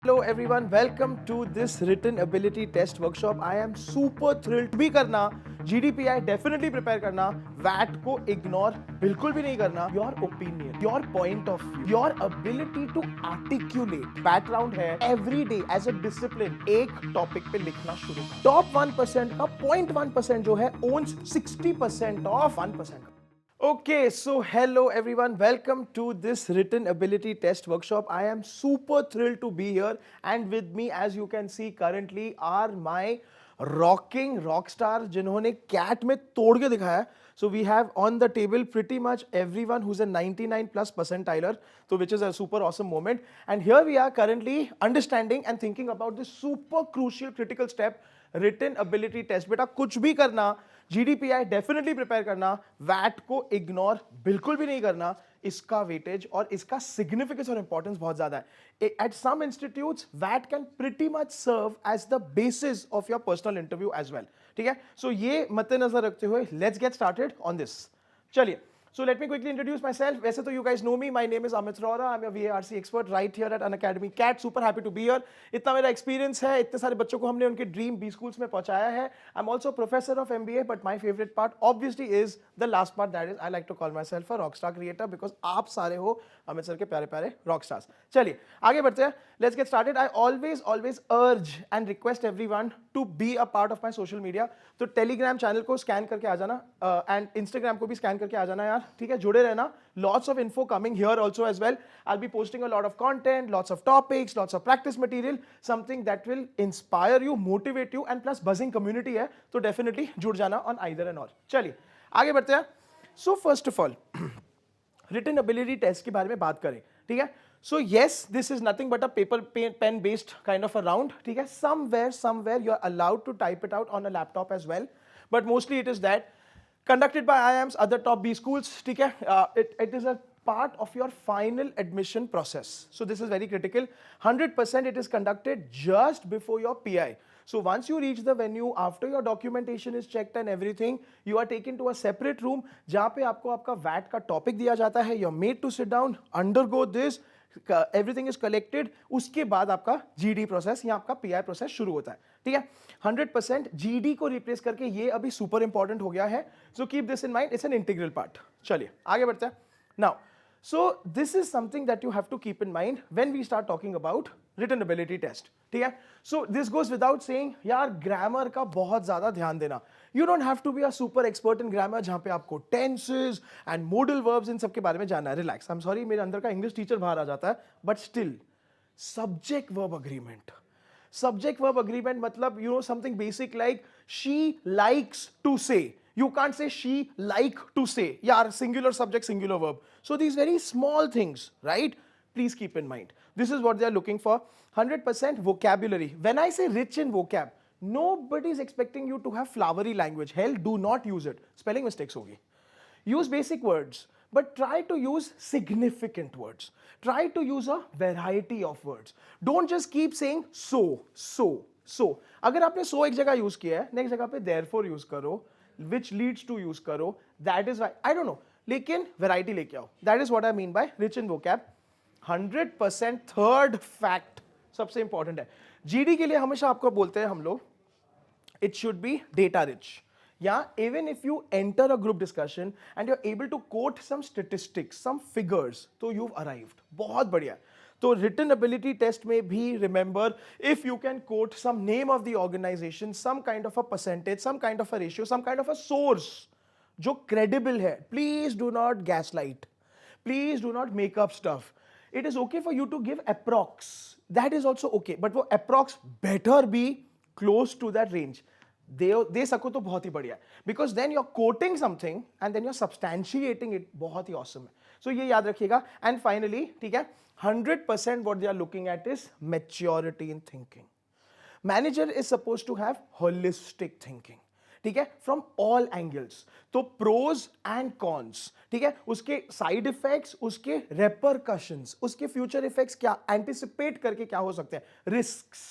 Hello everyone, welcome to this written ability test workshop. I am super thrilled to be करना GDPI definitely prepare करना VAT को ignore बिल्कुल भी नहीं करना your opinion, your point of view, your ability to articulate background है every day as a discipline एक topic पे लिखना शुरू top 1% का 0.1% जो है owns 60% of 1%. Okay, so hello everyone, welcome to this written ability test workshop. I am super thrilled to be here, and with me, as you can see currently, are my rocking rock star जिन्होंने cat में तोड़ के दिखाया. So we have on the table pretty much everyone who's a 99 plus percentiler, so which is a super awesome moment. And here we are currently understanding and thinking about this super crucial critical step, written ability test. बेटा कुछ भी करना, GDPI definitely prepare करना, VAT को ignore बिल्कुल भी नहीं करना, इसका वेटेज और इसका सिग्निफिकेंस और इंपॉर्टेंस बहुत ज्यादा है. At some institutes what can pretty much serve as the basis of your personal interview as well. ठीक है, सो ये मद्देनजर रखते हुए let's get started on this. चलिए, so let me quickly introduce myself. वैसे तो you guys know me. My name is Amit Rora. I'm a VARC expert right here at Unacademy CAT. Super happy to be here. इतना मेरा experience है, इतने सारे बच्चों को हमने उनके dream B schools में पहुंचाया है. I'm also a professor of MBA, but my favorite part obviously is the last part. That is, I like to call myself a rockstar creator because आप सारे हो अमित सर के प्यारे प्यारे rock stars. चलिए आगे बढ़ते हैं. Let's get started. I always urge and request everyone to be a part of my social media. तो Telegram channel को scan करके आ जाना and Instagram को भी scan करके आ जाना यार. ठीक है, जुड़े रहना. Lots of info coming here also as well. I'll be posting a lot of content, lots of topics, lots of practice material, something that will inspire you, motivate you, and plus buzzing community है, तो definitely जुड़ जाना on either and all. चलिए आगे बढ़ते हैं. So first of all, written ability test के बारे में बात करें. ठीक है, so yes, this is nothing but a paper pen based kind of a round. ठीक है, somewhere you are allowed to type it out on a laptop as well, but mostly it is that conducted by IIMs, other top B schools. ठीक है, it is a part of your final admission process. So this is very critical. 100% it is conducted just before your PI. So once you reach the venue, after your documentation is checked and everything, you are taken to a separate room जहाँ पे आपको आपका VAT का topic दिया जाता है. You're made to sit down, undergo this. Everything is collected. उसके बाद आपका जीडी प्रोसेस या आपका पीआई प्रोसेस शुरू होता है. ठीक है, 100% जीडी को रिप्लेस करके ये अभी सुपर इंपॉर्टेंट हो गया है. So keep this in mind, it's an integral part. चलिए आगे बढ़ते हैं. Now so this is something that you have to keep in mind when we start talking about written ability test. ठीक है, so this goes without saying यार grammar का बहुत ज्यादा ध्यान देना. You don't have to be a super expert in grammar जहां पे आपको tenses and modal verbs इन सब के बारे में जानना है. Relax, I'm sorry मेरे अंदर का इंग्लिश टीचर बाहर आ जाता है, but still subject verb agreement. Subject verb agreement मतलब you know something basic like she likes to say. You can't say she like to say. Yeah, singular subject, singular verb. So these very small things, right? Please keep in mind. This is what they are looking for. 100% vocabulary. When I say rich in vocab, nobody is expecting you to have flowery language. Hell, do not use it. Spelling mistakes hogi. Use basic words, but try to use significant words. Try to use a variety of words. Don't just keep saying so. अगर आपने so एक जगह use किया है, next जगह पे therefore use करो, which leads to use करो. That is why I don't know, लेकिन variety लेके आओ. That is what I mean by rich in vocab. 100% third fact सबसे important है. GD के लिए हमेशा आपको बोलते हैं हम लोग, it should be data rich. Yeah, even if you enter a group discussion and you're able to quote some statistics, some figures, तो you've arrived. बहुत बढ़िया. तो written ability test में भी remember, if you can quote some name of the organization, some kind of a percentage, some kind of a ratio, some kind of a source जो credible है, please do not gaslight. Please do not make up stuff. It is okay for you to give approx. That is also okay. But वो approx better be close to that range. दे सको तो बहुत ही बढ़िया, because then you are quoting something and then you are substantiating it. बहुत ही awesome है. So ये याद रखिएगा. एंड फाइनली, ठीक है, 100% what they are looking at is maturity in thinking. Manager is suppose to have holistic thinking. ठीक है, फ्रॉम ऑल एंगल्स. तो प्रोज एंड कॉन्स, ठीक है, उसके साइड इफेक्ट्स, उसके रेपरकशंस, उसके फ्यूचर इफेक्ट्स क्या एंटिसिपेट करके क्या हो सकते हैं, risks.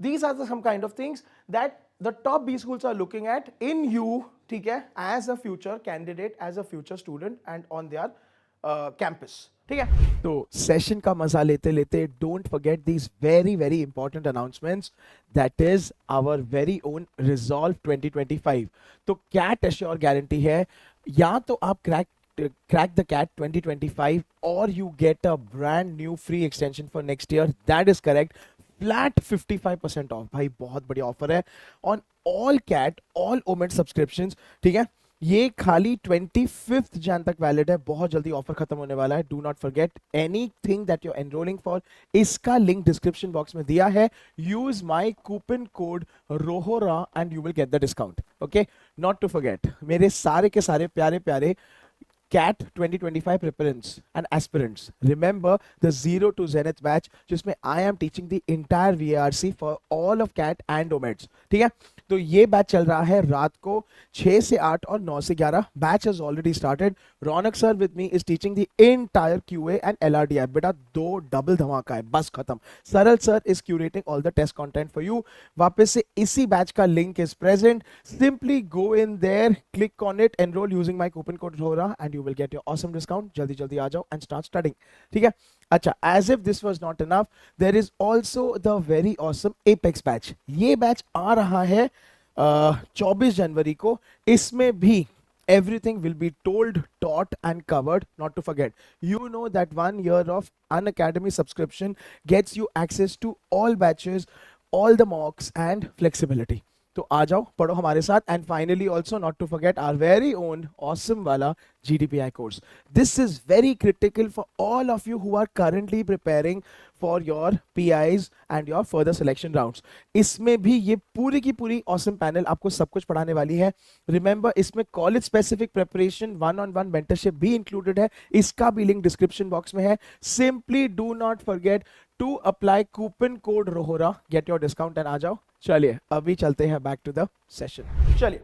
These are some kind of things that the top B schools are looking at in you, ठीक है, as a future candidate, as a future student and on their campus. ठीक है, तो सेशन का मजा लेते लेते don't forget these very very important announcements, that is our very own resolve 2025। तो कैट एश्योर गारंटी है, या तो आप crack the cat 2025 or you get a brand new free extension for next year, that is correct, flat 55% off. भाई बहुत बढ़िया offer है on all CAT all OMET subscriptions. ठीक है, ये खाली 25 जन तक वैलिड है, बहुत जल्दी ऑफर खत्म होने वाला है। Do not forget anything that you are enrolling for, इसका लिंक डिस्क्रिप्शन बॉक्स में दिया है। यूज माय कूपन कोड रोहोरा and you will get the discount. Okay, not to forget मेरे सारे के सारे प्यारे प्यारे CAT 2025 preparants and aspirants, remember the Zero to Zenith batch जिसमें I am teaching the entire VARC for all of CAT and OMEDs। ठीक है, तो ये बैच चल रहा है रात को 6 से 8 और 9 से 11। Batch has already started। Raunak sir with me is teaching the entire QA and LRDI। बेटा दो डबल धमाका है, बस खत्म। सरल sir is curating all the test content for you। वापस से इसी बैच का link is present, simply go in there, click on it, enroll using my coupon code ROHRA and you will get your awesome discount। जल्दी जल्दी आ जाओ and start studying। ठीक है, अच्छा, as if this was not enough, there is also the very awesome Apex batch। ये batch आ रहा है 24 जनवरी को। इसमें भी everything will be told, taught and covered। Not to forget, you know that 1 year of Unacademy subscription gets you access to all batches, all the mocks and flexibility। तो आ जाओ, पढ़ो हमारे साथ। And finally also not to forget our very own awesome वाला GDPI course. This is very critical for all of you who are currently preparing for your PIs and your further selection rounds. इसमें भी ये पूरी की पूरी awesome panel आपको सब कुछ पढ़ाने वाली है। रिमेंबर, इसमें college specific preparation, 1-on-1 mentorship भी इंक्लूडेड है। इसका भी लिंक डिस्क्रिप्शन बॉक्स में है। Simply do not forget to apply coupon code रोहोरा, गेट योर डिस्काउंट एंड आ जाओ। चलिए अभी चलते हैं बैक टू द सेशन। चलिए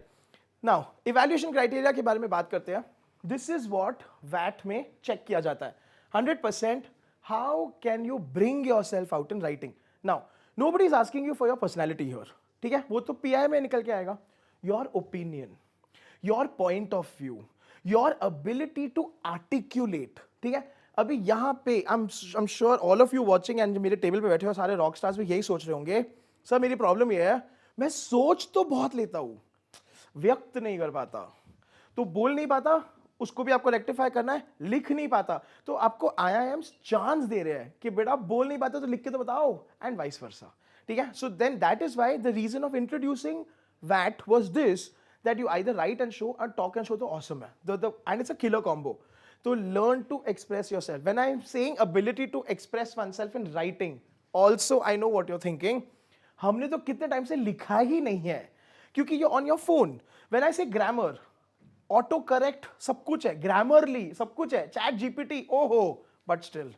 नाउ इवैल्यूएशन क्राइटेरिया के बारे में बात करते हैं। दिस इज व्हाट वैट में चेक किया जाता है 100%। How can you bring yourself out in writing. Now nobody is asking you for your personality here. ठीक है, वो तो PI में निकल के आएगा। Your opinion, your point of view, your ability to articulate. ठीक है, अभी यहां पे I am sure all of you watching and मेरे टेबल पे बैठे हो सारे रॉक स्टार्स भी यही सोच रहे होंगे, सर मेरी प्रॉब्लम ये है, मैं सोच तो बहुत लेता हूं, व्यक्त नहीं कर पाता। तो बोल नहीं पाता, उसको भी आपको रेक्टिफाई करना है। लिख नहीं पाता, तो आपको IIMs चांस दे रहे हैं कि बेटा बोल नहीं पाते तो लिख के तो बताओ, एंड वाइस वर्सा। ठीक है, so then that is why the reason of introducing VAT was this, that you either write and show or talk and show तो awesome है, and it's a killer combo। तो learn to express yourself। When I'm saying ability to express oneself in writing, also I know what you're thinking, हमने तो कितने time से लिखा ही नहीं है, क्योंकि you're on your phone। When I say grammar, auto correct सब कुछ है, ग्रामरली सब कुछ है, चैट GPT ओहो, but still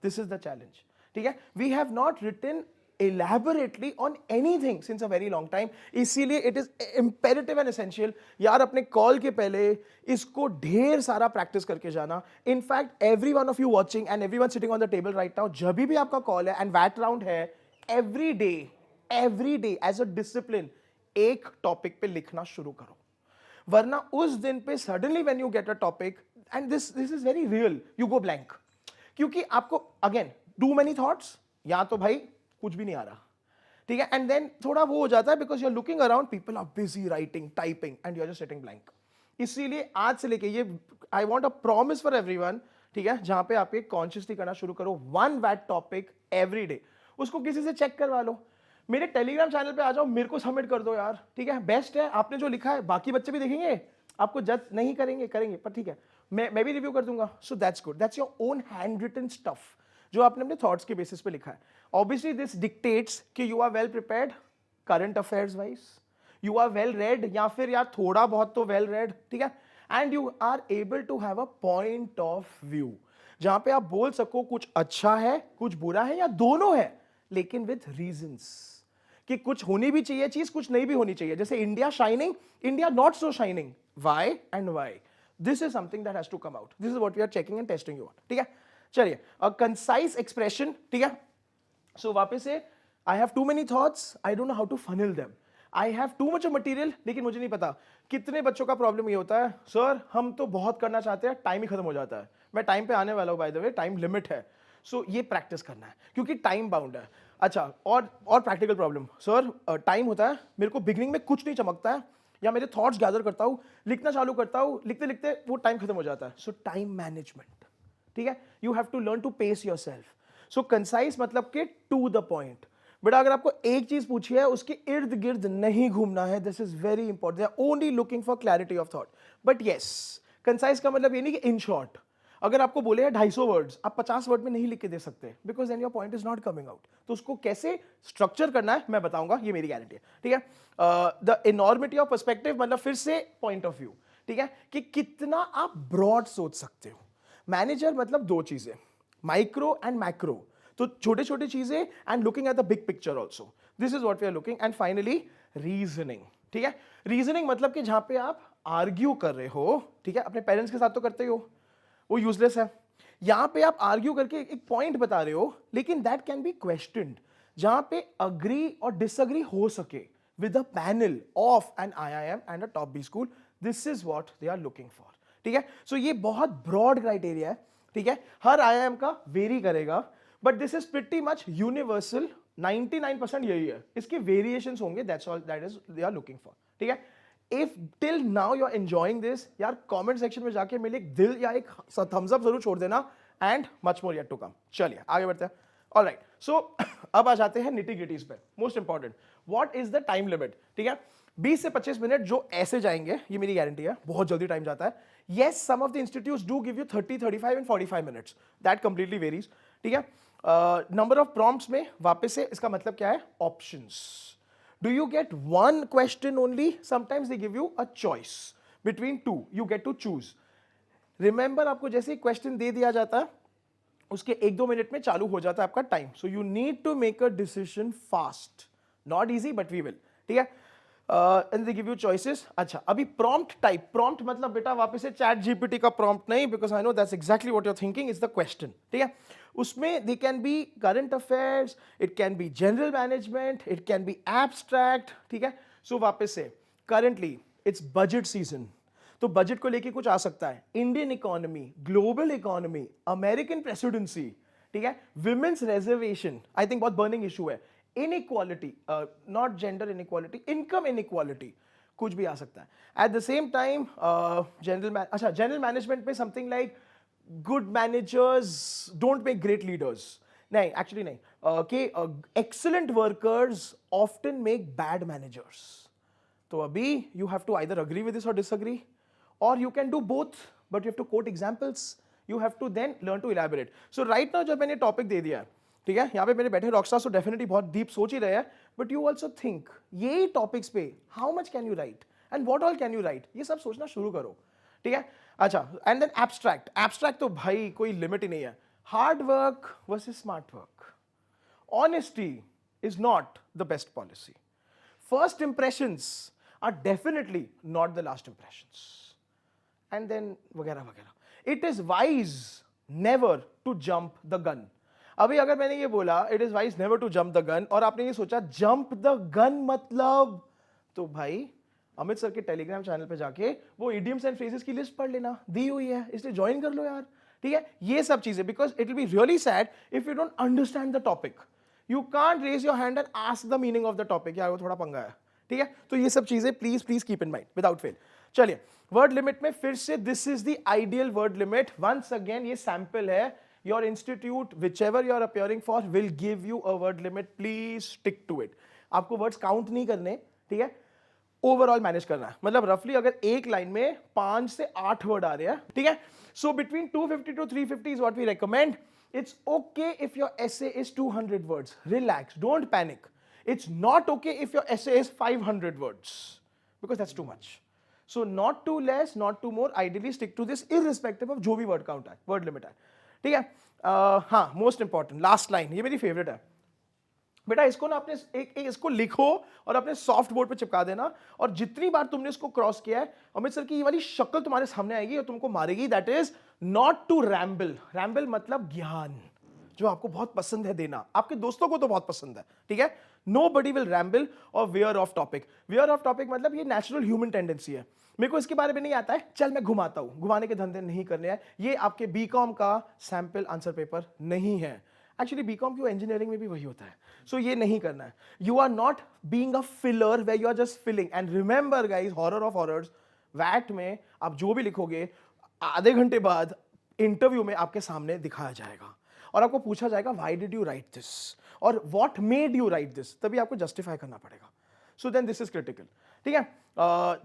this is the challenge. ठीक है, we have not written elaborately on anything since a very long time। इसीलिए it is imperative and essential यार, अपने कॉल के पहले इसको ढेर सारा प्रैक्टिस करके जाना। In fact every one of you watching and everyone sitting on the table right now, जब भी आपका कॉल है एंड वैट राउंड है, every day as a discipline एक टॉपिक पे लिखना शुरू करो, वरना उस दिन पे suddenly when you get a topic and this is very real, you go blank. क्योंकि आपको अगेन टू मेनी थॉट्स, या तो भाई कुछ भी नहीं आ रहा। ठीक है, एंड देन थोड़ा वो हो जाता है because you are looking around, people are busy writing typing and you are just sitting blank. इसीलिए आज से लेके ये I want a promise for everyone. ठीक है, जहां पे आप ये कॉन्शियसली करना शुरू करो, वन वैट टॉपिक एवरी डे, उसको किसी से चेक करवा लो। मेरे टेलीग्राम चैनल पे आ जाओ, मेरे को सबमिट कर दो यार। ठीक है, बेस्ट है, आपने जो लिखा है बाकी बच्चे भी देखेंगे, आपको जज नहीं करेंगे पर ठीक है, मैं भी रिव्यू कर दूंगा। So that's good, that's your own hand written stuff जो आपने अपने थॉट्स के बेसिस पे लिखा है। ऑब्वियसली दिस डिक्टेट्स कि you are well prepared current affairs wise, you are well read, या फिर यार थोड़ा बहुत तो वेल रेड। ठीक है, and you are able to have a point of view, जहां पे आप बोल सको कुछ अच्छा है, कुछ बुरा है, या दोनों है, लेकिन विथ रीजंस, कि कुछ होनी भी चाहिए चीज, कुछ नहीं भी होनी चाहिए। जैसे India shining, India not so shining, why and why, this is something that has to come out. This is what we are checking and testing you on. ठीक है, चलिए अ कंसाइज एक्सप्रेशन। ठीक है, सो वापस से I have too many thoughts, I don't know how to funnel them, I have too much material, लेकिन मुझे नहीं पता। कितने बच्चों का प्रॉब्लम ये होता है, सर हम तो बहुत करना चाहते हैं, टाइम ही खत्म हो जाता है। मैं टाइम पे आने वाला हूँ, by the way time limit है, सो ये प्रैक्टिस करना है क्योंकि टाइम बाउंड है। अच्छा, और प्रैक्टिकल प्रॉब्लम सर, टाइम होता है, मेरे को बिगिनिंग में कुछ नहीं चमकता है, या मेरे थॉट्स गैदर करता हूँ, लिखना चालू करता हूँ, लिखते लिखते वो टाइम खत्म हो जाता है। सो टाइम मैनेजमेंट, ठीक है, you have to learn to pace your self. So concise मतलब कि टू द पॉइंट। बेटा अगर आपको एक चीज पूछी है उसके इर्द गिर्द नहीं घूमना है, this is very important, they are only looking for clarity of thought. But yes, concise का मतलब ये नहीं कि इन शॉर्ट, अगर आपको बोले 250 वर्ड्स, आप 50 वर्ड में नहीं लिख के दे सकते, because then your point is not coming out. तो उसको कैसे स्ट्रक्चर करना है मैं बताऊंगा, ये मेरी गारंटी है, ठीक है। द इनॉर्मिटी ऑफ पर्सपेक्टिव मतलब फिर से पॉइंट ऑफ व्यू, ठीक है, कि कितना आप ब्रॉड सोच सकते हो। मैनेजर मतलब दो चीजें, माइक्रो एंड मैक्रो, तो छोटे छोटे चीजें and looking at the big picture also, this is what we are looking. And finally reasoning, ठीक है। रीजनिंग मतलब कि जहां पे आप आर्ग्यू कर रहे हो, ठीक है, अपने पेरेंट्स के साथ तो करते ही हो, वो यूजलेस है। यहां पे आप आर्ग्यू करके एक पॉइंट बता रहे हो, लेकिन दैट कैन बी क्वेश्चन्ड, जहां पे अग्री और डिसअग्री हो सके with a panel of an IIM and a top B school, this is what they are looking for, ठीक है। सो ये बहुत ब्रॉड क्राइटेरिया है, ठीक है, हर IIM का वेरी करेगा, but this is pretty much universal, 99% यही है, इसके वेरिएशंस होंगे, that's all that is they are looking for, ठीक है। If till now you are enjoying this, यार कमेंट सेक्शन में जाके मेरे एक दिल या एक थम्स अप जरूर छोड़ देना, and much more yet to come. चलिए आगे बढ़ते हैं। ऑलराइट, सो अब आ जाते हैं निटी ग्रिटीज पे, most important, what is the time limit, ठीक है। 20 से 25 मिनट जो ऐसे जाएंगे, ये मेरी गारंटी है, बहुत जल्दी टाइम जाता है। Yes, some of the institutes do give you 30, 35 and 45 minutes, that completely varies, ठीक है। नंबर ऑफ प्रॉम्प्ट्स में वापस से इसका मतलब क्या है, options. Do you get one question only? Sometimes they give you a choice between two. You get to choose. Remember, आपको जैसे क्वेश्चन दे दिया जाता है, उसके 1-2 मिनट में चालू हो जाता है आपका time. So you need to make a decision fast, not easy but we will, ठीक है। And they give you choices. अच्छा, अभी प्रॉम्प्ट टाइप, प्रॉम्प्ट मतलब बेटा वापस से चैट जीपीटी का प्रॉम्प्ट नहीं, because I know that's exactly what you are thinking, is the question, ठीक है। उसमें they can be current affairs, it can be general management, it can be abstract, ठीक है। सो वापस से करंटली इट्स बजट सीजन, तो budget को लेके कुछ आ सकता है, Indian economy, global economy, American presidency, ठीक है, विमेन्स रिजर्वेशन, आई थिंक बहुत बर्निंग इशू है, inequality, not gender inequality, income inequality, कुछ भी आ सकता है। At the same time general management में something like good managers don't make great leaders, नहीं एक्चुअली नहीं, कि excellent workers often make bad managers. तो अभी you have to either agree with this और disagree, or you can do both, but you have to quote examples, you have to then learn to elaborate. So right now जब मैंने topic दे दिया है, ठीक है, यहाँ पे मेरे बैठे रॉकस्टार्स तो डेफिनेटली बहुत डीप सोच ही रहे हैं, बट यू ऑल्सो थिंक यही टॉपिक्स पे how much can you right and what all can you right, ये सब सोचना शुरू करो, ठीक है। अच्छा, एंड देन एब्स्ट्रैक्ट, एब्स्ट्रैक्ट तो भाई कोई लिमिट ही नहीं है, hard work versus smart work, honesty is not the best policy, first impressions are definitely not the last impressions, and then वगैरह वगैरह। It is wise never to jump the gun. अभी अगर मैंने ये बोला it is wise never to jump the gun और आपने ये सोचा jump the gun मतलब, तो भाई अमित सर के टेलीग्राम चैनल पे जाके वो idioms and phrases की लिस्ट पढ़ लेना, दी हुई है, इसलिए ज्वाइन कर लो यार, ठीक है। ये सब चीजें, because it will be really sad if you don't understand the topic. You can't raise your hand and ask the meaning of the topic, यार वो थोड़ा पंगा है, ठीक है। तो ये सब चीजें please please keep in mind without fail. चलिए वर्ड लिमिट में फिर से, this is the ideal word limit, once again ये सैंपल है, your institute whichever you are appearing for will give you a word limit, please stick to it. आपको words count नहीं करने, ठीक है, ओवरऑल मैनेज करना है, मतलब रफली अगर एक लाइन में 5 से 8 वर्ड आ रहे हैं, ठीक है। So between 250 to 350 is what we recommend. It's okay if your essay is 200 words, relax, don't panic. It's not okay if your essay is 500 words, because that's too much. So not too less, not too more, ideally stick to this irrespective of जो भी word count है, word limit है, ठीक है। हाँ, most important, last line, ये मेरी favorite है। बेटा इसको ना अपने एक इसको लिखो और अपने सॉफ्ट बोर्ड पे चिपका देना, और जितनी बार तुमने इसको क्रॉस किया है, अमित सर की ये वाली शक्ल तुम्हारे सामने आएगी और तुमको मारेगी, that is not to ramble. Ramble मतलब ज्ञान जो आपको बहुत पसंद है देना, आपके दोस्तों को तो बहुत पसंद है, ठीक है। Nobody will ramble or veer off topic. Veer off topic मतलब ये नेचुरल ह्यूमन टेंडेंसी है। मेरे को इसके बारे में नहीं आता है, चल मैं घुमाता हूं। घुमाने के धंधे नहीं करने हैं। ये आपके बीकॉम का सैंपल आंसर पेपर नहीं है। एक्चुअली बीकॉम की इंजीनियरिंग में भी वही होता है। सो ये नहीं करना है। You are not being a filler where you are just filling. And remember guys, horror of horrors, वैट में आप जो भी लिखोगे आधे घंटे बाद इंटरव्यू में आपके सामने दिखाया जाएगा और आपको पूछा जाएगा why did you write this और what made you write this, तभी आपको जस्टिफाई करना पड़ेगा। So then this is critical, ठीक है।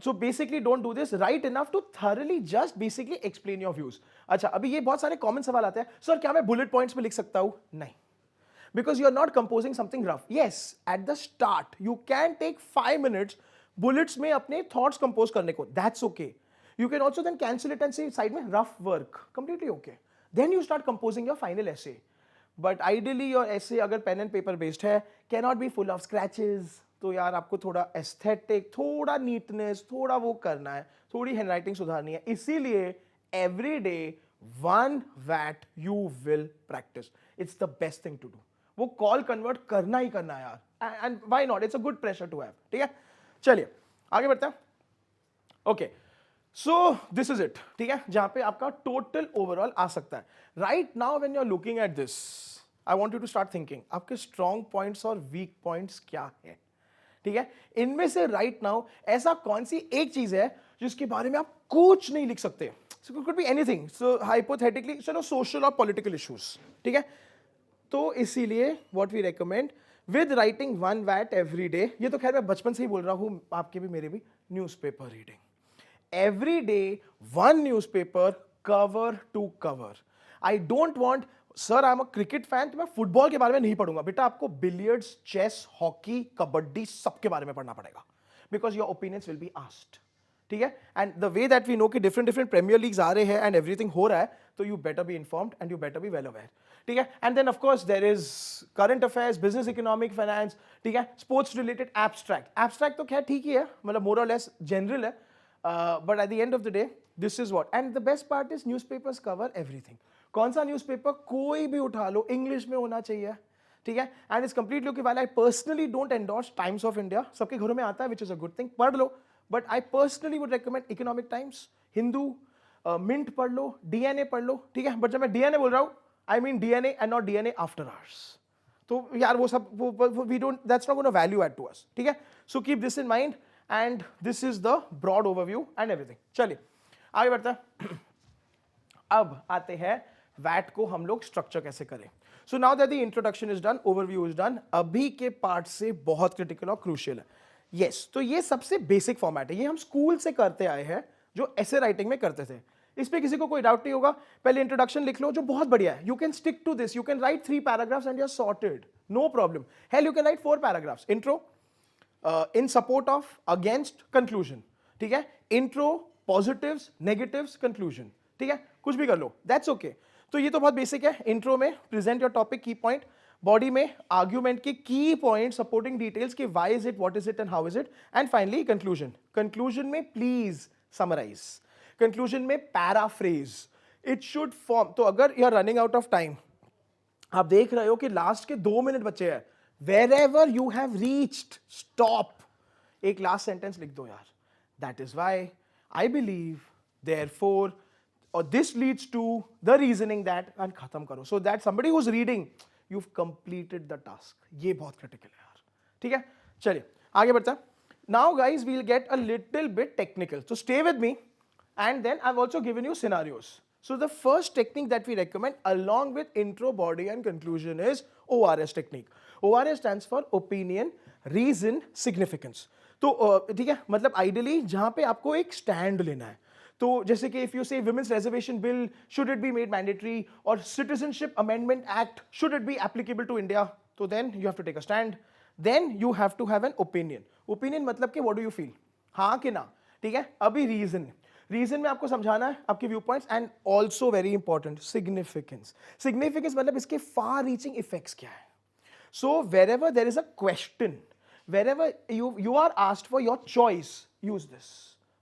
So basically don't do this, write enough to thoroughly just basically explain your views. अच्छा, अभी ये बहुत सारे कॉमन सवाल आते हैं, सर क्या मैं बुलेट पॉइंट्स में लिख सकता हूं? नहीं, because you are not composing something rough. Yes, at the start you can take 5 minutes bullets में अपने thoughts compose करने को, that's okay. You can also then cancel it and say side में rough work, completely okay. Then you start composing your final essay. But ideally your essay अगर pen and paper based है, cannot be full of scratches. तो यार आपको थोड़ा aesthetic, थोड़ा neatness, थोड़ा वो करना है, थोड़ी handwriting सुधारनी है। इसीलिए every day one that you will practice. It's the best thing to do. वो कॉल कन्वर्ट करना ही करना है यार, and why not, it's a good pressure to have, ठीक है। चलिए आगे बढ़ते हैं। Okay, so this is it, ठीक है, जहां पे आपका टोटल ओवरऑल आ सकता है। Right now when you are looking at this, I want you to start thinking आपके स्ट्रॉन्ग पॉइंट्स और वीक पॉइंट्स क्या है, ठीक है। इनमें से राइट नाउ ऐसा कौन सी एक चीज है जिसके बारे में आप कुछ नहीं लिख सकते? So could be anything, so hypothetically चलो सोशल और पॉलिटिकल इश्यूज, ठीक है। तो इसीलिए what we recommend with writing one वैट एवरी डे, ये तो खैर मैं बचपन से ही बोल रहा हूं, आपके भी मेरे भी, newspaper reading every day, one newspaper cover to cover. I don't want, sir I am a cricket fan तो मैं फुटबॉल के बारे में नहीं पढ़ूंगा। बेटा आपको बिलियर्ड्स, चेस, हॉकी, कबड्डी सबके बारे में पढ़ना पड़ेगा, because your opinions will be asked, ठीक है। And the way that we know कि डिफरेंट डिफरेंट प्रीमियर लीग्स आ रहे हैं एंड एवरीथिंग हो रहा है, तो you better be informed and you better be well aware, ठीक है। And then of course there is current affairs, business, economic, finance, ठीक है। स्पोर्ट्स रिलेटेड एब्स्ट्रैक्ट तो खैर ठीक ही है, मतलब मोर और लेस जनरल है, but at the end of the day this is what, and the best part is newspapers cover everything. कौन सा न्यूज़पेपर कोई भी उठा लो, इंग्लिश में होना चाहिए, ठीक है। And it's completely okay. While I personally don't endorse Times of India, सबके घरों में आता है, which is a good thing, पढ़ लो, but I personally would recommend Economic Times, Hindu, Mint पढ़ लो, डीएनए पढ़ लो, ठीक है। बट जब मैं डीएनए बोल रहा हूं, I mean DNA and not DNA after hours. तो यार वो सब we don't, that's not gonna value add to us, ठीक है। So keep this in mind and this is the broad overview and everything. चलिए आगे बढ़ते हैं। अब आते हैं वैट को हम लोग स्ट्रक्चर कैसे करें। So now that the introduction is done, overview is done, अभी के पार्ट से बहुत क्रिटिकल और क्रूशियल है। यस, तो ये सबसे बेसिक फॉर्मेट है, ये हम स्कूल से करते आए हैं, जो ऐसे राइटिंग में करते थे। इस पे किसी को कोई डाउट नहीं होगा। पहले इंट्रोडक्शन लिख लो, जो बहुत बढ़िया है। You can stick to this, you can write 3 paragraphs and you are sorted, no problem. Hell, you can write 4 paragraphs. Intro, in support of, against, conclusion, ठीक है। इंट्रो, पॉजिटिव्स, नेगेटिव्स, कंक्लूजन, ठीक है, कुछ भी कर लो, दैट्स ओके। तो ये तो बहुत बेसिक है। इंट्रो में present your topic, key point, body में आर्ग्यूमेंट के की पॉइंट, सपोर्टिंग डिटेल्स के why is it, what is it and how is it, and finally conclusion. Conclusion में प्लीज समराइज, कंक्लूजन में पैराफ्रेज, इट शुड फॉर्म। तो अगर you are running out of time, आप देख रहे हो कि लास्ट के 2 मिनट बचे हैं, wherever you have reached, stop, एक लास्ट सेंटेंस लिख दो यार। That is why I believe, therefore, or this leads to the reasoning that, and खत्म करो, so that somebody who's reading, you've completed the task। ये बहुत क्रिटिकल है यार, ठीक है। चलिए आगे बढ़ते हैं। Now guys, we'll get a little bit technical, so stay with me, and then I've also given you scenarios. So the first technique that we recommend along with intro, body and conclusion is ORS technique. ORS stands for opinion, reason, significance. तो ठीक है, मतलब ideally जहां पे आपको एक stand लेना है, तो जैसे कि if you say women's reservation bill should it be made mandatory, और citizenship amendment act should it be applicable to India, तो then you have to take a stand, then you have to have an opinion. Opinion मतलब कि what do you feel, हाँ कि ना, ठीक है। अभी रीजन, रीजन में आपको समझाना है आपके viewpoints, and also very important significance. Significance मतलब इसके फार रीचिंग इफेक्ट्स क्या है। So wherever there is a question, wherever you are asked for your choice, use this,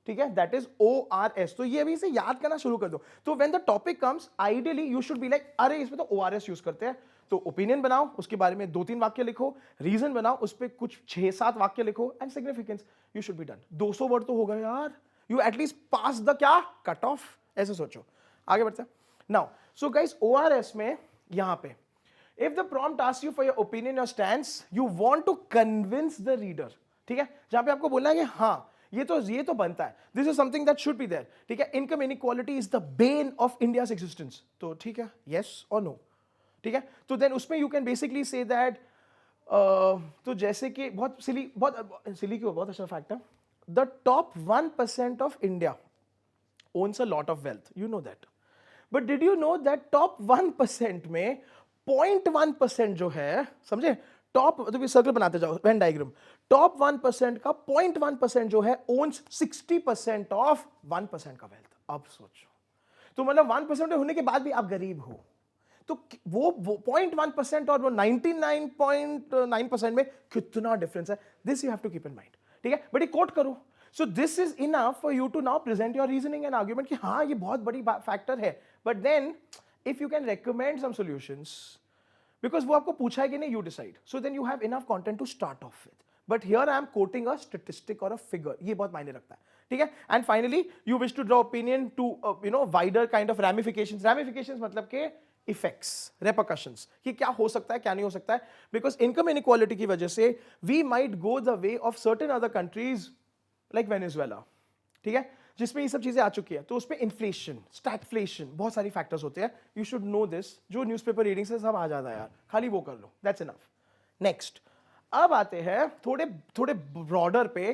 ठीक है, दैट इज ORS। तो ये अभी से याद करना शुरू कर दो। तो when the topic comes, ideally you should be like, अरे इसमें तो ORS यूज करते हैं, तो ओपिनियन बनाओ, उसके बारे में 2-3 वाक्य लिखो, रीजन बनाओ, उस पर कुछ 6-7 वाक्य लिखो, and significance, you should be done. 200 word तो होगा यार, यू एटलीस्ट पास द क्या कट ऑफ, ऐसे सोचो। आगे बढ़ते हैं नाउ। सो गाइस ORS में यहां पे if the prompt asks you for your opinion और stands, you want to convince the reader, ठीक है, जहां पे आपको बोलना है कि हाँ ये तो बनता है, this is something that should be there, ठीक है, income inequality is the bane of India's existence, तो ठीक है, यस और नो, ठीक है। तो देन उसमें you can basically say that, तो जैसे कि बहुत सिली क्यों, बहुत अच्छा फैक्ट है, the top 1% of India owns a lot of wealth, you know that, but did you know that top 1% में 0.1% जो है, समझे, टॉप, तो सर्कल बनाते जाओ, वेन डायग्राम, टॉप 1% का 0.1% जो है owns 60% ऑफ 1% का वेल्थ। अब सोचो, तो मतलब 1% होने के बाद भी आप गरीब हो, तो वो 0.1% और वो 99.9% में कितना डिफरेंस है, this you have to keep in mind, ठीक है। बट ये कोट करो, so this is enough for you to now present your reasoning and argument कि हाँ ये बहुत बड़ी फैक्टर है, but then if you can recommend some solutions, because वो आपको पूछा है कि नहीं, you decide, so then you have enough content to start off with, but here I am quoting a statistic और अ फिगर, ये बहुत मायने रखता है, ठीक है। And finally you wish to draw opinion to wider kind of ramifications मतलब के इफेक्ट्स, रेपरकशंस, कि क्या हो सकता है क्या नहीं हो सकता है, बिकॉज इनकम इनइक्वालिटी की वजह से we might go the way of certain other countries like Venezuela, ठीक है, जिसमें ये सब चीजें आ चुकी है, तो उसमें इन्फ्लेशन, स्टैगफ्लेशन, बहुत सारी फैक्टर्स होते हैं, यू शुड नो दिस, जो न्यूज़पेपर रीडिंग से सब आ जाता है यार, खाली वो कर लो, दैट्स इनफ। नेक्स्ट, अब आते हैं थोड़े ब्रॉडर पे,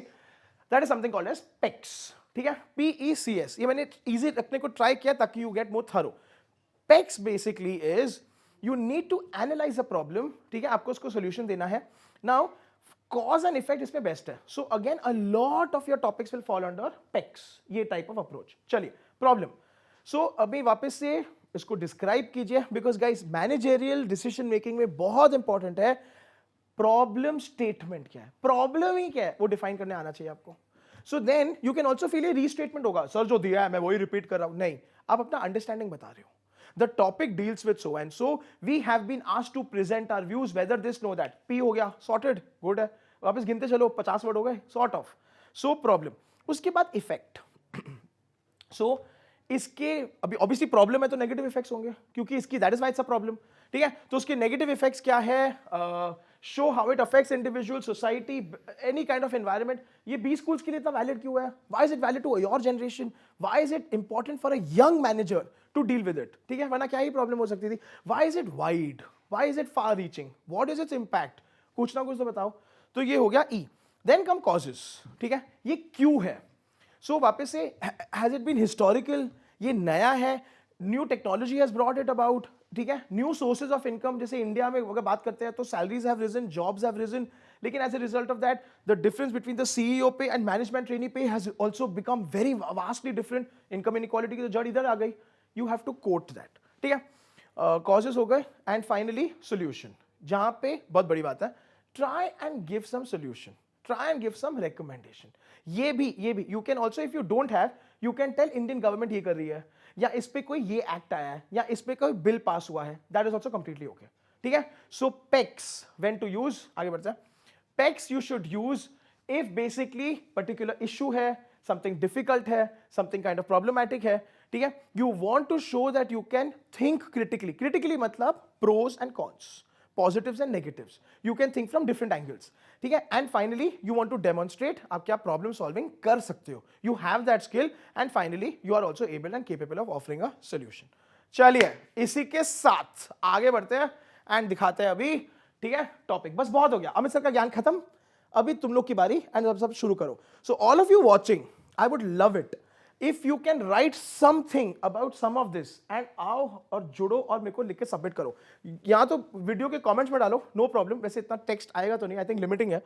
that is something called as PECS, ठीक है, PECS, ये मैंने इजी रखने को ट्राई किया ताकि you get more thorough. PECS basically is you need to analyze a problem, ठीक है, आपको उसको solution देना है। Now cause and effect इसमें बेस्ट है, so again a lot of your topics will fall under PECS, ये type of approach। चलिए प्रॉब्लम, so अभी वापस से इसको डिस्क्राइब कीजिए, because guys managerial decision making में बहुत इंपॉर्टेंट है प्रॉब्लम स्टेटमेंट क्या है, प्रॉब्लम ही क्या है वो डिफाइन करने आना चाहिए आपको। So then you can also feel a restatement होगा, सर जो दिया है मैं वही रिपीट कर रहा हूं, नहीं, आप अपना अंडरस्टैंडिंग बता रहे हो। The topic deals with so and so. We have been asked to present our views, whether this, know that. P हो गया, sorted, good है। वापस गिनते चलो, 50 वर्ड हो गए, sort of. So problem. उसके बाद effect. So इसके अभी ऑब्वियसली प्रॉब्लम है तो नेगेटिव इफेक्ट्स होंगे, क्योंकि इसकी that is why it's a problem, ठीक है। तो उसके नेगेटिव इफेक्ट्स क्या है, show how it affects individual, society, any kind of environment. ये 20 स्कूल्स के लिए इतना वैलिड क्यों है, why is it valid to your generation, why is it important for a young manager to deal with it, ठीक है, वरना क्या ही प्रॉब्लम हो सकती थी। Why is it wide, why is it far reaching, what is it's impact, कुछ ना कुछ तो बताओ। तो ये हो गया ई। देन कम कॉजेस, ठीक है, ये क्यों है। सो वापस से हैज इट बीन हिस्टोरिकल, ये नया है, new technology has brought it about, ठीक है, न्यू सोर्सेज ऑफ इनकम, जैसे इंडिया में अगर बात करते हैं तो salaries have risen, jobs have risen, लेकिन as a result of that the difference between the CEO pay and management trainee pay has also become very vastly different. Income inequality की तो जड़ इधर आ गई, you have to quote that, ठीक है। Causes हो गए, एंड फाइनली सोल्यूशन, जहां पे बहुत बड़ी बात है, try and give some solution, try and give some recommendation। ये भी you can also, if you don't have, you can tell Indian government ये कर रही है, या इस पे कोई ये एक्ट आया है, या इस पे कोई बिल पास हुआ है, that is also completely okay, ठीक है। So PECS when to use, आगे बढ़ते हैं। PECS you should use if basically particular issue है, something difficult है, something kind of problematic है, ठीक है, you want to show that you can think critically मतलब pros and cons, positives and negatives, you can think from different angles, ठीक है। And finally you want to demonstrate आप क्या problem solving कर सकते हो, you have that skill, and finally you are also able and capable of offering a solution. चलिए इसी के साथ आगे बढ़ते हैं एंड दिखाते हैं अभी, ठीक है, टॉपिक। बस बहुत हो गया, अमित सर का ज्ञान खत्म, अभी तुम लोग की बारी, एंड सब शुरू करो। So all of you watching, I would love it if you can write something about some of this and आओ और जुड़ो और मेरे को लिख के सबमिट करो, या तो वीडियो के कमेंट्स में डालो, नो प्रॉब्लम, वैसे इतना टेक्स्ट आएगा तो नहीं, आई थिंक लिमिटिंग है,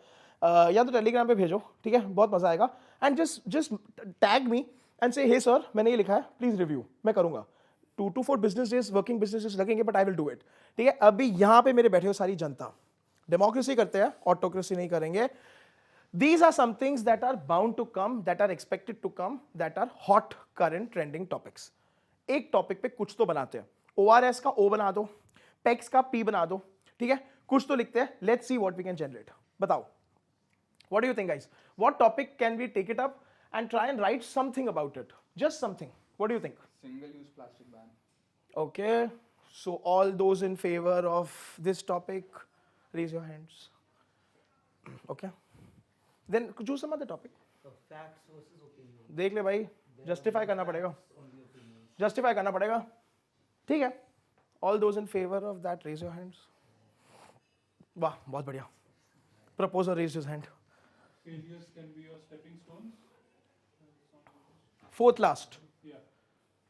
या तो टेलीग्राम पे भेजो, ठीक है, बहुत मजा आएगा, and just tag me and से हे सर मैंने ये लिखा है, प्लीज रिव्यू, मैं करूंगा। 2 to 4 business days, working business days लगेंगे, but I will do it, ठीक है। अभी यहाँ पे मेरे बैठे हो सारी जनता, डेमोक्रेसी करते हैं, ऑटोक्रेसी नहीं करेंगे। These are some things that are bound to come, that are expected to come, that are hot, current, trending topics. एक टॉपिक पे कुछ तो बनाते हैं, ORS का O बना दो, PECS का P बना दो, ठीक है, कुछ तो लिखते हैं, let's see what we can generate। बताओ, what do you think guys, what topic can we take it up and try and write something about it. Just something. What do you think? Single-use plastic ban. Okay. So all those in favor of this topic, raise your hands. Okay. Then choose some other topic. Facts versus opinion. देख ले भाई, justify करना पड़ेगा. Justify करना पड़ेगा. ठीक है. All those in favor of that, raise your hands. वाह, बहुत बढ़िया. Proposer raised his hand. Failures can be your stepping stones. Fourth last. Yeah.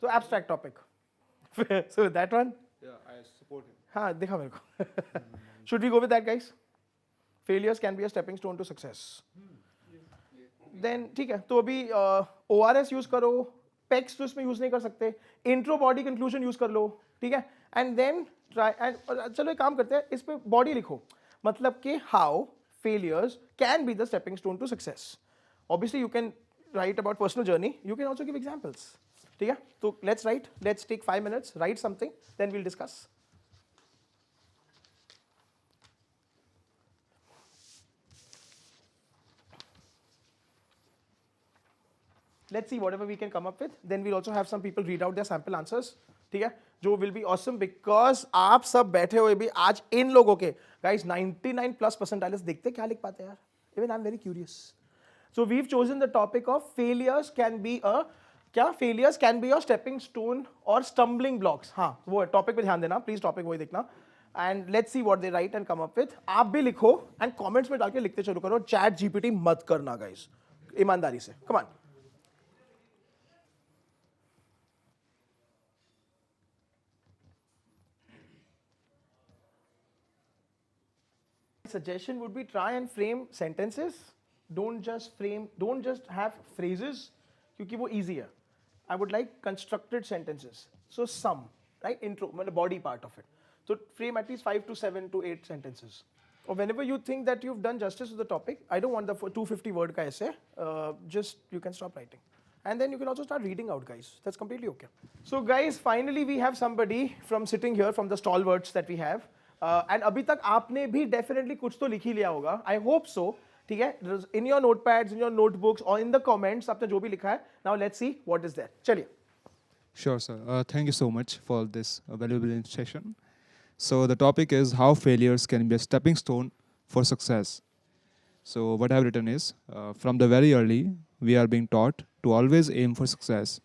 So abstract topic. So that one. Yeah, I support him. हाँ देखा मेरे को. Should we go with that, guys? Failures can be a stepping stone to success. Then ठीक है. तो अभी ORS use करो. PECS तो इसमें यूज नहीं कर सकते. इंट्रो बॉडी कंक्लूजन यूज कर लो. ठीक है. एंड देन ट्राई एंड चलो एक काम करते हैं. इस पे बॉडी लिखो. मतलब कि how failures can be the stepping stone to success. Obviously, you can write about personal journey. You can also give examples. ठीक है? So let's write. Let's take 5 minutes. Write something. Then we'll discuss. Let's see whatever we can come up with. Then we'll also have some people read out their sample answers. ठीक है? जो will be awesome because आप सब बैठे हुए भी आज इन लोगों के guys 99+ percentiles देखते क्या लिख पाते हैं यार? Even I'm very curious. So we've chosen the topic of failures can be a क्या failures can be a stepping stone or stumbling blocks. हाँ वो टॉपिक पे ध्यान देना प्लीज टॉपिक वही देखना and let's see what they right and come up with. आप भी लिखो एंड कमेंट्स में डाल के लिखते चलो करो. चैट जीपीटी मत करना गाइस, ईमानदारी से. Come on. Suggestion would be try and frame sentences. Don't just have phrases क्योंकि वो easy है. I would like constructed sentences. So some, right? Intro, मतलब body part of it. So frame at least 5 to 7 to 8 sentences. Or whenever you think that you've done justice to the topic, I don't want the 250 word का essay. Just you can stop writing. And then you can also start reading out, guys. That's completely okay. So guys, finally we have somebody from sitting here from the stalwarts that we have. And अभी तक आपने भी definitely कुछ तो लिख ही लिया होगा. I hope so. ठीक है. In your notepads, in your notebooks और इन द कमेंट्स आपने जो भी लिखा है. Now let's see what is there. चलिए. Sure, sir. Thank you so much for this valuable session. So the topic is how failures can be a stepping stone for success. So what I have written is, from the very early, we are being taught to always aim for success.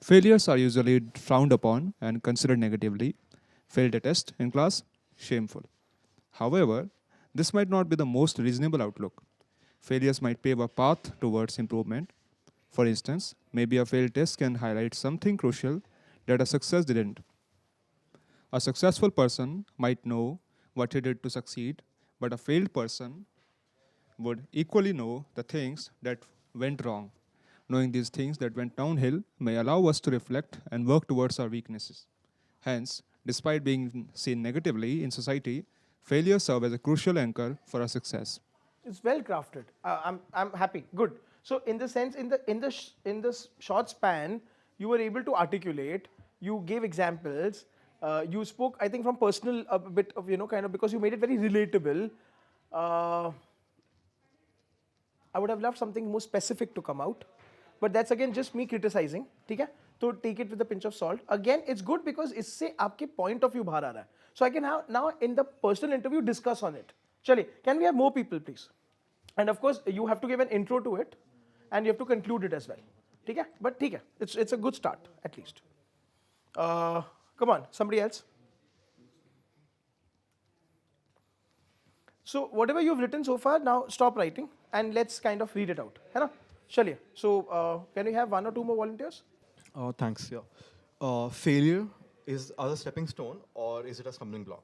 Failures are usually frowned upon and considered negatively. Failed a test in class? Shameful. However, this might not be the most reasonable outlook. Failures might pave a path towards improvement. For instance, maybe a failed test can highlight something crucial that a success didn't. A successful person might know what he did to succeed, but a failed person would equally know the things that went wrong. Knowing these things that went downhill may allow us to reflect and work towards our weaknesses. Hence, despite being seen negatively in society, failures serve as a crucial anchor for our success. It's well crafted. I'm happy. Good. So in the sense, in this short span, you were able to articulate. You gave examples. You spoke, I think, from personal a bit of kind of because you made it very relatable. I would have loved something more specific to come out, but that's again just me criticizing. ठीक है? तो take it with a pinch of salt. Again, it's good because इससे आपके point of view बाहर आ रहा है. So I can have now in the personal interview discuss on it. चलिए, can we have more people, please? And of course, you have to give an intro to it, and you have to conclude it as well. ठीक है? But ठीक है, it's a good start at least. Come on, somebody else. So whatever you've written so far, now stop writing and let's kind of read it out. है ना? चलिए. So can we have 1 or 2 more volunteers? Thanks. Yeah. Failure is a stepping stone, or is it a stumbling block?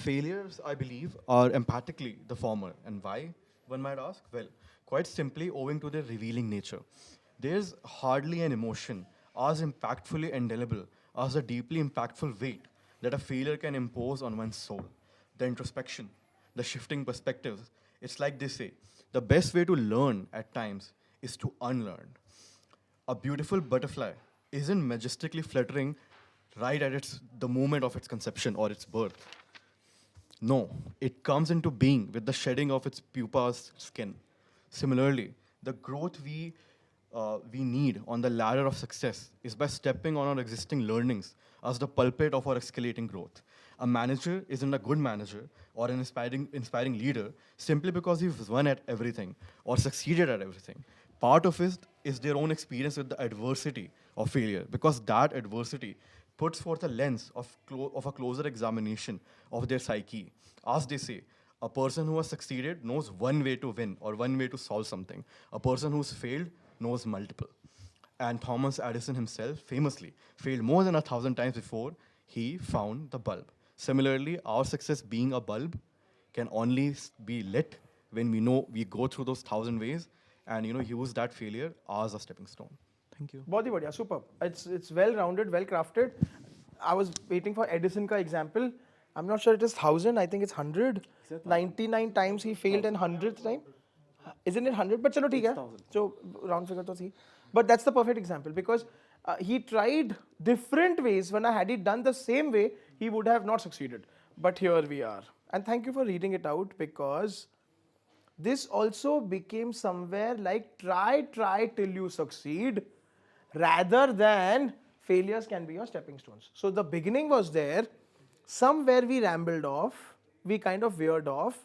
Failures, I believe, are emphatically the former. And why? One might ask. Well, quite simply owing to their revealing nature. There's hardly an emotion as impactfully indelible as the deeply impactful weight that a failure can impose on one's soul. The introspection, the shifting perspectives. It's like they say, the best way to learn at times is to unlearn. A beautiful butterfly isn't majestically fluttering right at the moment of its conception or its birth. No, it comes into being with the shedding of its pupa's skin. Similarly, the growth we we need on the ladder of success is by stepping on our existing learnings as the pulpit of our escalating growth. A manager isn't a good manager or an inspiring leader simply because he's won at everything or succeeded at everything. Part of it is their own experience with the adversity of failure, because that adversity puts forth a lens of a closer examination of their psyche. As they say, a person who has succeeded knows one way to win or one way to solve something. A person who's failed knows multiple. And Thomas Edison himself famously failed more than 1,000 times before he found the bulb. Similarly, our success being a bulb can only be lit when we know we go through those 1,000 ways and use that failure as a stepping stone. Thank you. बहुत ही बढ़िया, superb. It's well rounded, well crafted. I was waiting for Edison का example. I'm not sure it is 1,000. I think it's 100. 99 times he failed and 100th time. Isn't it 100? But चलो ठीक है. So round figure तो थी. But that's the perfect example because he tried different ways. When had he done the same way, he would have not succeeded. But here we are. And thank you for reading it out because this also became somewhere like try till you succeed rather than failures can be your stepping stones. So the beginning was there. Somewhere we rambled off. We kind of veered off.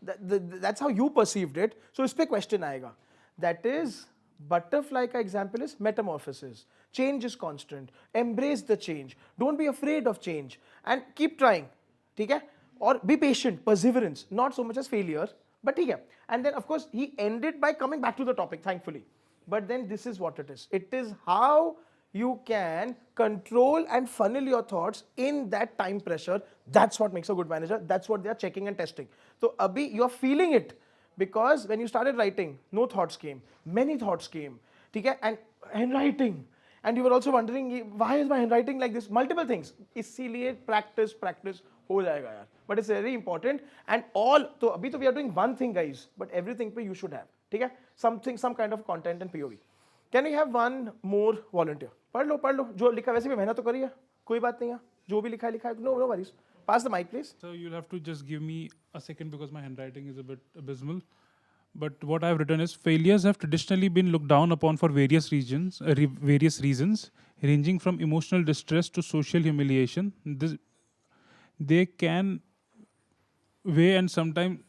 That's how you perceived it. So इस पे question आएगा. That is, butterfly का example is metamorphosis. Change is constant. Embrace the change. Don't be afraid of change. And keep trying. ठीक है? Or be patient, perseverance. Not so much as failure, but ठीक है. And then of course he ended by coming back to the topic, thankfully. But then this is what it is. It is how you can control and funnel your thoughts in that time pressure. That's what makes a good manager. That's what they are checking and testing. So Abhi, you are feeling it because when you started writing, no thoughts came. Many thoughts came. Okay? And handwriting. And you were also wondering, why is my handwriting like this? Multiple things. इसीलिए practice हो जाएगा यार. But it's very important. And all, तो अभी तो we are doing one thing guys, but everything पे you should have. ठीक है? Something, some kind of content and POV. Can we have one more volunteer? पढ़ लो जो लिखा वैसे भी मेहनत तो करी है कोई बात नहीं है जो भी लिखा है no worries. Pass the mic please. So you'll have to just give me a second because my handwriting is a bit abysmal. But what I've written is failures have traditionally been looked down upon for various reasons, ranging from emotional distress to social humiliation. They can weigh and sometimes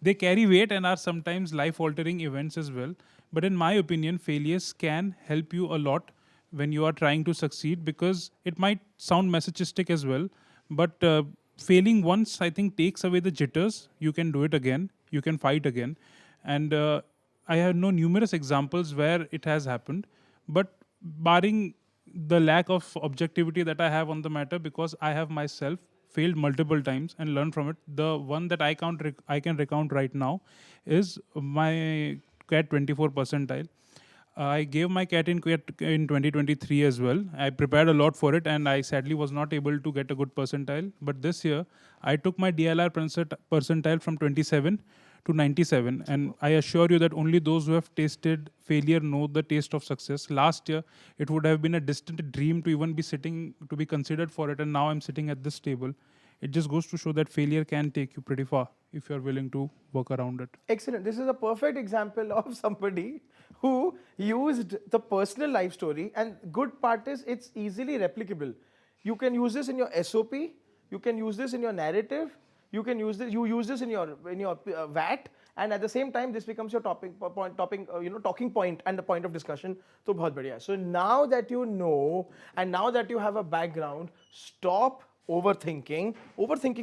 they carry weight and are sometimes life-altering events as well. But in my opinion, failures can help you a lot when you are trying to succeed because it might sound masochistic as well. But failing once, I think, takes away the jitters. You can do it again. You can fight again. And I have known numerous examples where it has happened. But barring the lack of objectivity that I have on the matter, because I have myself failed multiple times and learned from it, the one that I can recount right now is my CAT 24 percentile. I gave my CAT in 2023 as well. I prepared a lot for it and I sadly was not able to get a good percentile. But this year, I took my DLR percentile from 27 to 97. And I assure you that only those who have tasted failure know the taste of success. Last year, it would have been a distant dream to even be sitting, to be considered for it. And now I'm sitting at this table. It just goes to show that failure can take you pretty far if you're willing to work around it. Excellent. This is a perfect example of somebody who used the personal life story, and good part is it's easily replicable. You can use this in your SOP, you can use this in your narrative, you use this in your VAT, and at the same time this becomes your talking point and the point of discussion. So बहुत बढ़िया. So now that you know and now that you have a background, stop overthinking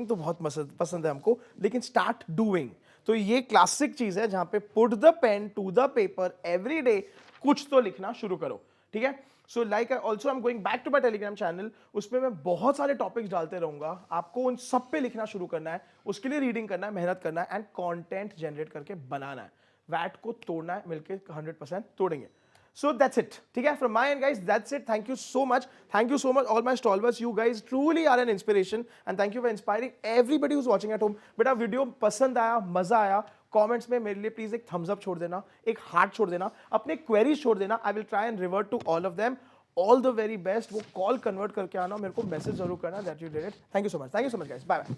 तो बहुत पसंद है हमको, लेकिन start doing. तो ये क्लासिक चीज है जहां पे put the pen to the paper every day, कुछ तो लिखना शुरू करो. ठीक है? So like also I'm going back to my Telegram channel, उसमें मैं बहुत सारे टॉपिक्स डालते रहूंगा. आपको उन सब पे लिखना शुरू करना है, उसके लिए रीडिंग करना है, मेहनत करना है एंड कंटेंट जनरेट करके बनाना है. वैट को तोड़ना है, मिलके 100% तोड़ेंगे. So that's it. ठीक है? From my end, guys, that's it. Thank you so much. Thank you so much, all my stalwarts. You guys truly are an inspiration, and thank you for inspiring everybody who's watching at home. बेटा video पसंद आया, मजा आया, comments में मेरे लिए please एक Thums up छोड़ देना, एक हार्ट छोड़ देना, अपने क्वेरीज छोड़ देना. I will try and revert to all of them. All the very best. वो कॉल कन्वर्ट करके आना, मेरे को मैसेज जरूर करना that you did it. Thank you so much guys. Bye bye.